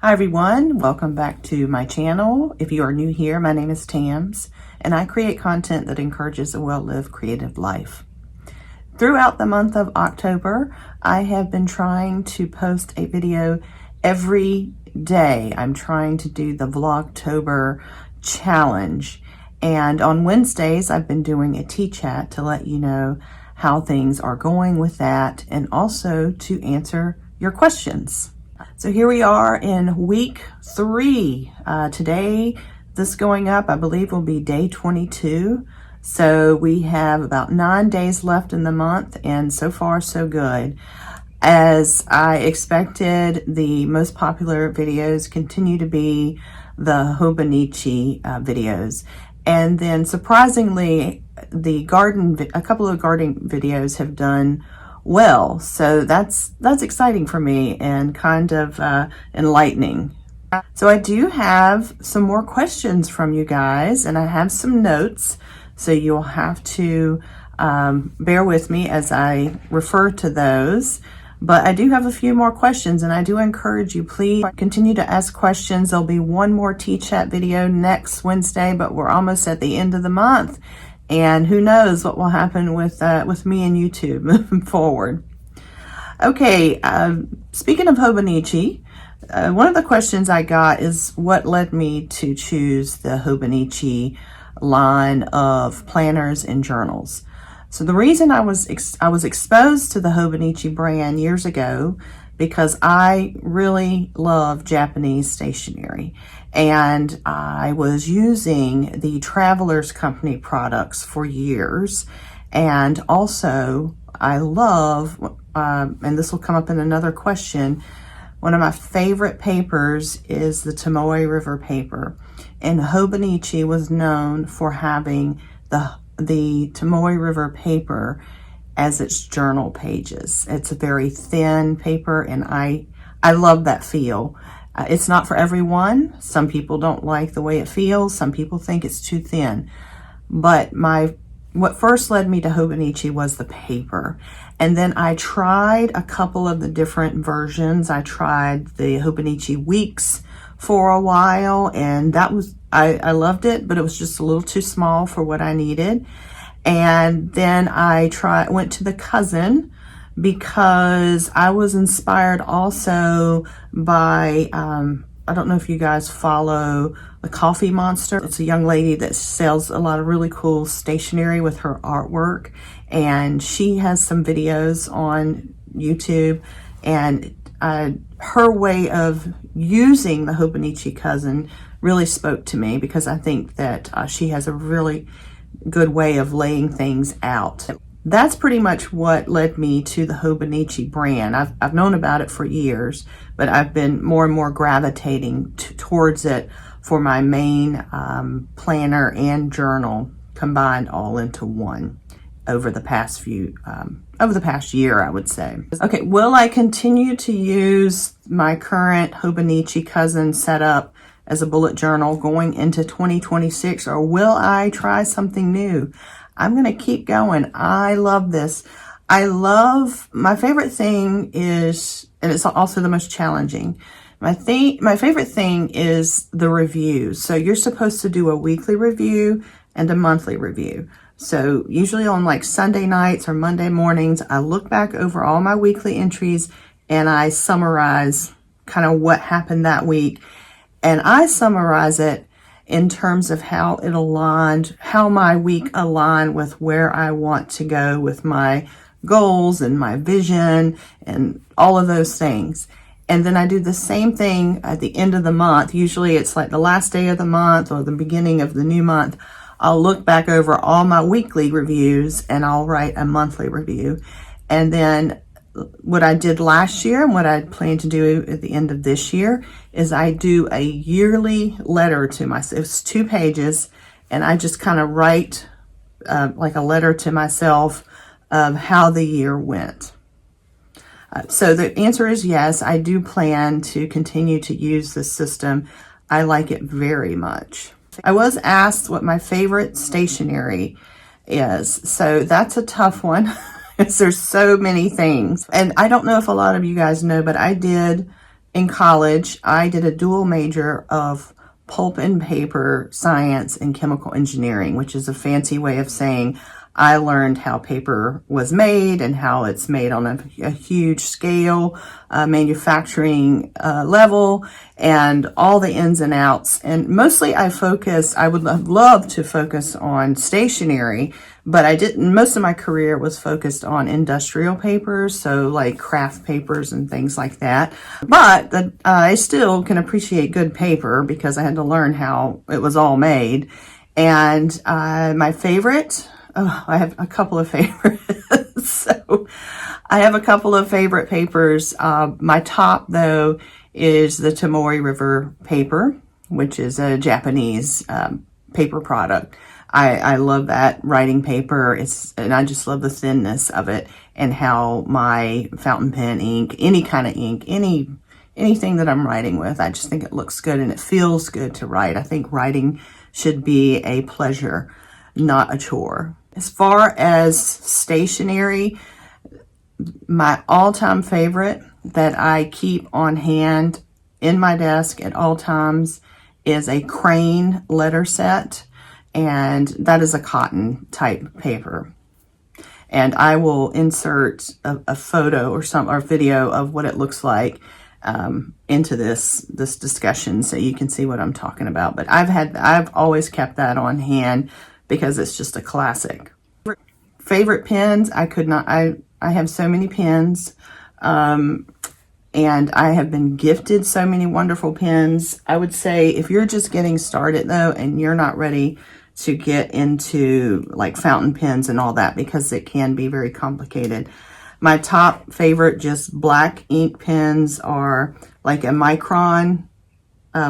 Hi everyone, welcome back to my channel. If you are new here, my name is Tams, and I create content that encourages a well-lived creative life. Throughout the month of October, I have been trying to post a video every day. I'm trying to do the Vlogtober challenge, and on Wednesdays I've been doing a tea chat to let you know how things are going with that, and also to answer your questions. So here we are in week 3. Today, this going up, I believe, will be day 22. So we have about 9 days left in the month, and so far so good. As I expected, the most popular videos continue to be the Hobonichi videos. And then surprisingly, a couple of gardening videos have done well, so that's exciting for me and kind of enlightening. So I do have some more questions from you guys, and I have some notes, so you'll have to bear with me as I refer to those. But I do have a few more questions, and I do encourage you, please continue to ask questions. There'll be one more tea chat video next Wednesday, but we're almost at the end of the month. And who knows what will happen with me and YouTube moving forward. Okay, speaking of Hobonichi, one of the questions I got is what led me to choose the Hobonichi line of planners and journals. So the reason I was exposed to the Hobonichi brand years ago because I really love Japanese stationery, and I was using the Travelers Company products for years. And also I love, and this will come up in another question, one of my favorite papers is the Tomoe River paper, and Hobonichi was known for having the Tomoe River paper as its journal pages. It's a very thin paper, and I love that feel. It's not for everyone. Some people don't like the way it feels. Some people think it's too thin. But what first led me to Hobonichi was the paper. And then I tried a couple of the different versions. I tried the Hobonichi Weeks for a while, and I loved it, but it was just a little too small for what I needed. And then I went to the Cousin because I was inspired also by, I don't know if you guys follow the Coffee Monster. It's a young lady that sells a lot of really cool stationery with her artwork, and she has some videos on YouTube, and her way of using the Hobonichi Cousin really spoke to me because I think that she has a really good way of laying things out. That's pretty much what led me to the Hobonichi brand. I've known about it for years, but I've been more and more gravitating towards it for my main planner and journal combined all into one over the past year, I would say. Okay, will I continue to use my current Hobonichi Cousin setup as a bullet journal going into 2026, or will I try something new? I'm going to keep going. I love this. My favorite thing is, and it's also the most challenging, my favorite thing is the reviews. So you're supposed to do a weekly review and a monthly review. So usually on like Sunday nights or Monday mornings, I look back over all my weekly entries and I summarize kind of what happened that week. And I summarize it in terms of how my week aligned with where I want to go with my goals and my vision and all of those things. And then I do the same thing at the end of the month. Usually it's like the last day of the month or the beginning of the new month. I'll look back over all my weekly reviews and I'll write a monthly review. And then what I did last year and what I plan to do at the end of this year is I do a yearly letter to myself. It's 2 pages, and I just kind of write like a letter to myself of how the year went. So the answer is yes, I do plan to continue to use this system. I like it very much. I was asked what my favorite stationery is, so that's a tough one. There's so many things. And I don't know if a lot of you guys know, but I did in college, I did a dual major of pulp and paper science and chemical engineering, which is a fancy way of saying I learned how paper was made and how it's made on a huge scale, manufacturing level, and all the ins and outs. And mostly I would love to focus on stationery, but I didn't. Most of my career was focused on industrial papers, so like craft papers and things like that. But I still can appreciate good paper because I had to learn how it was all made. And my favorite, I have a couple of favorites. So I have a couple of favorite papers. My top, though, is the Tomori River paper, which is a Japanese paper product. I love that writing paper. And I just love the thinness of it and how my fountain pen ink, any kind of ink, anything that I'm writing with, I just think it looks good and it feels good to write. I think writing should be a pleasure, not a chore. As far as stationery, my all-time favorite that I keep on hand in my desk at all times is a Crane letter set, and that is a cotton type paper. And I will insert a photo or video of what it looks like into this discussion so you can see what I'm talking about. But I've always kept that on hand because it's just a classic. Favorite pens, I have so many pens, and I have been gifted so many wonderful pens. I would say if you're just getting started though, and you're not ready to get into like fountain pens and all that, because it can be very complicated. My top favorite just black ink pens are like a Micron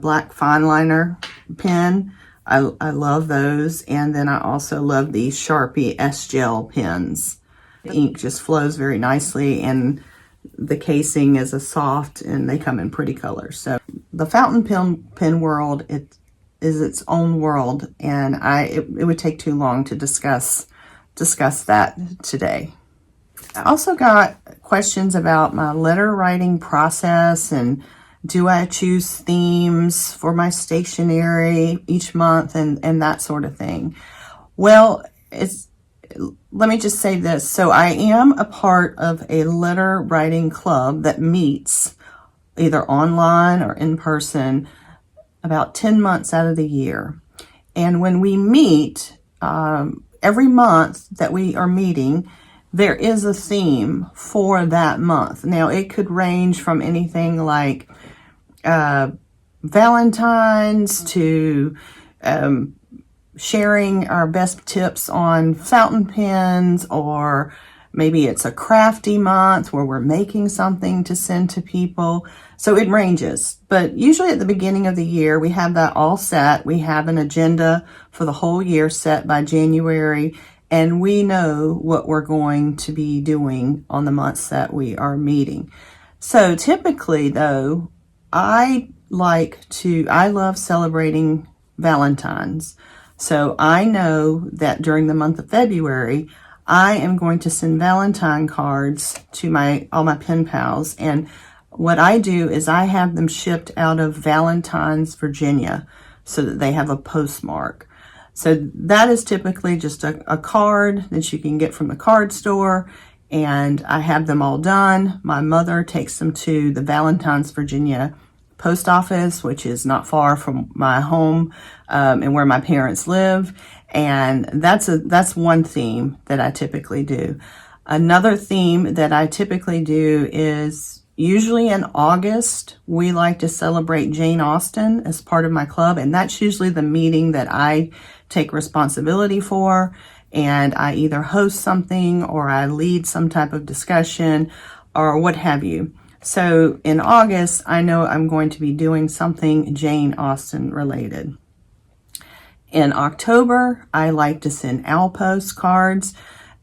black fine liner pen. I love those. And then I also love the Sharpie S-Gel pens. The ink just flows very nicely and the casing is a soft and they come in pretty colors. So the fountain pen world, it is its own world, and it would take too long to discuss that today. I also got questions about my letter writing process and do I choose themes for my stationery each month and that sort of thing. Well, let me just say this. So I am a part of a letter writing club that meets either online or in person about 10 months out of the year. And when we meet, every month that we are meeting, there is a theme for that month. Now, it could range from anything like Valentine's to sharing our best tips on fountain pens, or maybe it's a crafty month where we're making something to send to people. So it ranges, but usually at the beginning of the year, we have that all set. We have an agenda for the whole year set by January, and we know what we're going to be doing on the months that we are meeting. So typically though, I love celebrating Valentine's. So I know that during the month of February, I am going to send Valentine cards to all my pen pals. And what I do is I have them shipped out of Valentine's, Virginia, so that they have a postmark. So that is typically just a card that you can get from the card store, and I have them all done. My mother takes them to the Valentine's, Virginia post office, which is not far from my home and where my parents live. And that's one theme that I typically do. Another theme that I typically do is usually in August, we like to celebrate Jane Austen as part of my club. And that's usually the meeting that I take responsibility for. And I either host something or I lead some type of discussion or what have you. So in August, I know I'm going to be doing something Jane Austen related. In October, I like to send owl postcards,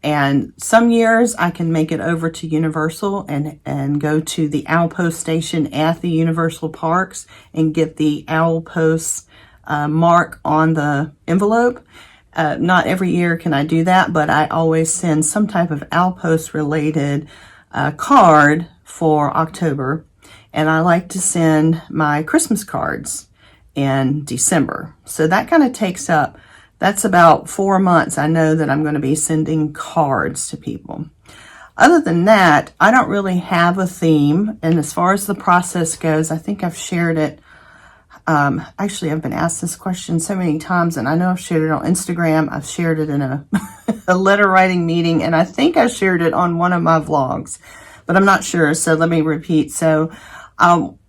and some years I can make it over to Universal and go to the owl post station at the Universal Parks and get the owl post mark on the envelope. Not every year can I do that, but I always send some type of owl post related card for October. and I like to send my Christmas cards in December. So that kind of takes up, that's about 4 months I know that I'm going to be sending cards to people. Other than that, I don't really have a theme. And as far as the process goes, I think I've shared it. Actually, I've been asked this question so many times, and I know I've shared it on Instagram. I've shared it in a, a letter writing meeting, and I think I shared it on one of my vlogs, but I'm not sure. So let me repeat. So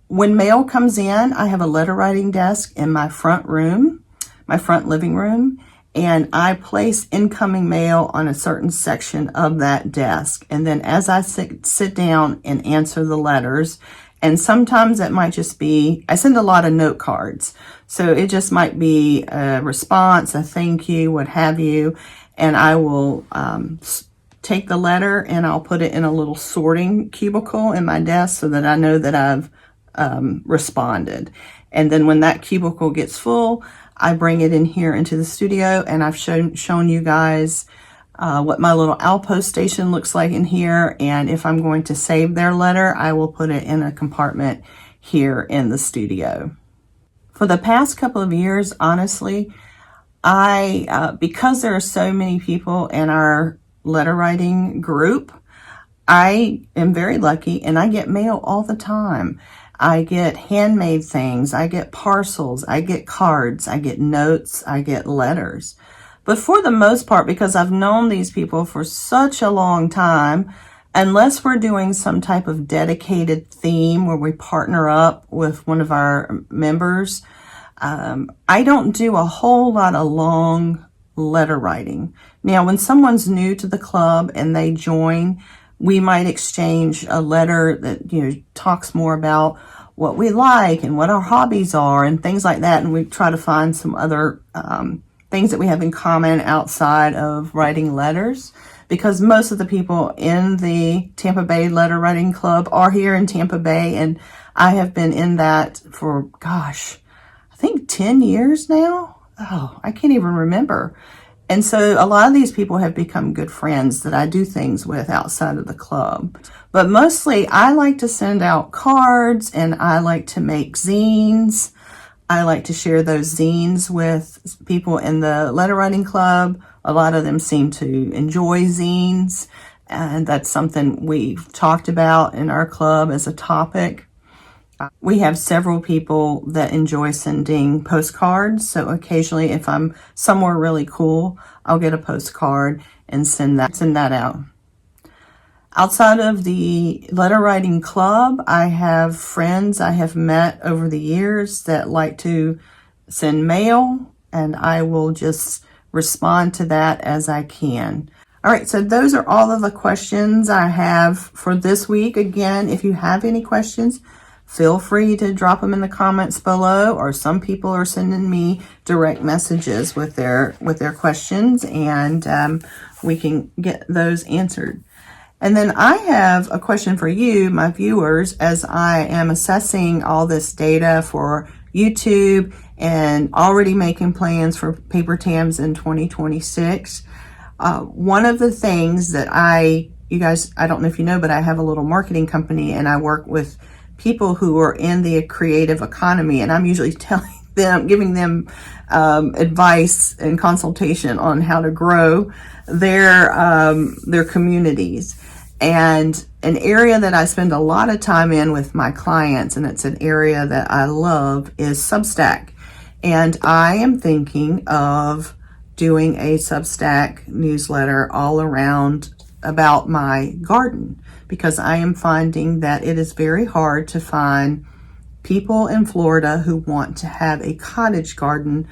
when mail comes in, I have a letter writing desk in my front room, my front living room, and I place incoming mail on a certain section of that desk. And then as I sit down and answer the letters, and sometimes it might just be, I send a lot of note cards. So it just might be a response, a thank you, what have you. And I will take the letter and I'll put it in a little sorting cubicle in my desk so that I know that I've responded. And then when that cubicle gets full, I bring it in here into the studio, and I've shown you guys what my little outpost station looks like in here. And if I'm going to save their letter, I will put it in a compartment here in the studio. For the past couple of years, honestly, because there are so many people in our letter writing group, I am very lucky and I get mail all the time. I get handmade things, I get parcels, I get cards, I get notes, I get letters. But for the most part, because I've known these people for such a long time, unless we're doing some type of dedicated theme where we partner up with one of our members, I don't do a whole lot of long letter writing. Now, when someone's new to the club and they join, we might exchange a letter that, talks more about what we like and what our hobbies are and things like that. And we try to find some other things that we have in common outside of writing letters, because most of the people in the Tampa Bay Letter Writing Club are here in Tampa Bay. And I have been in that for, gosh, I think 10 years now. Oh, I can't even remember. And so a lot of these people have become good friends that I do things with outside of the club. But mostly I like to send out cards and I like to make zines. I like to share those zines with people in the letter writing club. A lot of them seem to enjoy zines, and that's something we've talked about in our club as a topic. We have several people that enjoy sending postcards. So occasionally if I'm somewhere really cool, I'll get a postcard and send that out. Outside of the letter writing club, I have friends I have met over the years that like to send mail, and I will just respond to that as I can. All right, so those are all of the questions I have for this week. Again, if you have any questions, feel free to drop them in the comments below, or some people are sending me direct messages with their questions, and we can get those answered. And then I have a question for you, my viewers, as I am assessing all this data for YouTube and already making plans for Paper Tams in 2026. One of the things that you guys, I don't know if you know, but I have a little marketing company and I work with people who are in the creative economy, and I'm usually giving them advice and consultation on how to grow their communities. And an area that I spend a lot of time in with my clients, and it's an area that I love, is Substack. And I am thinking of doing a Substack newsletter all around about my garden, because I am finding that it is very hard to find people in Florida who want to have a cottage garden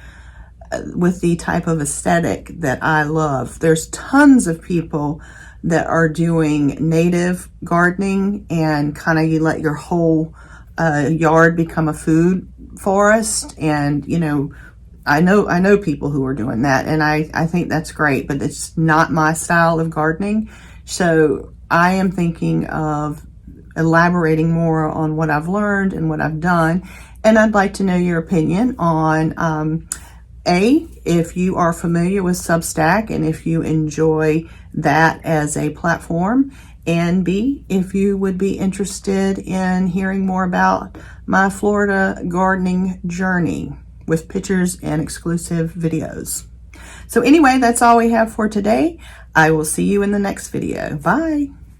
with the type of aesthetic that I love. There's tons of people that are doing native gardening, and kind of you let your whole yard become a food forest. And I know people who are doing that, and I think that's great, but it's not my style of gardening. So I am thinking of elaborating more on what I've learned and what I've done. And I'd like to know your opinion on if you are familiar with Substack and if you enjoy that as a platform. And B, if you would be interested in hearing more about my Florida gardening journey with pictures and exclusive videos. So anyway, that's all we have for today. I will see you in the next video. Bye.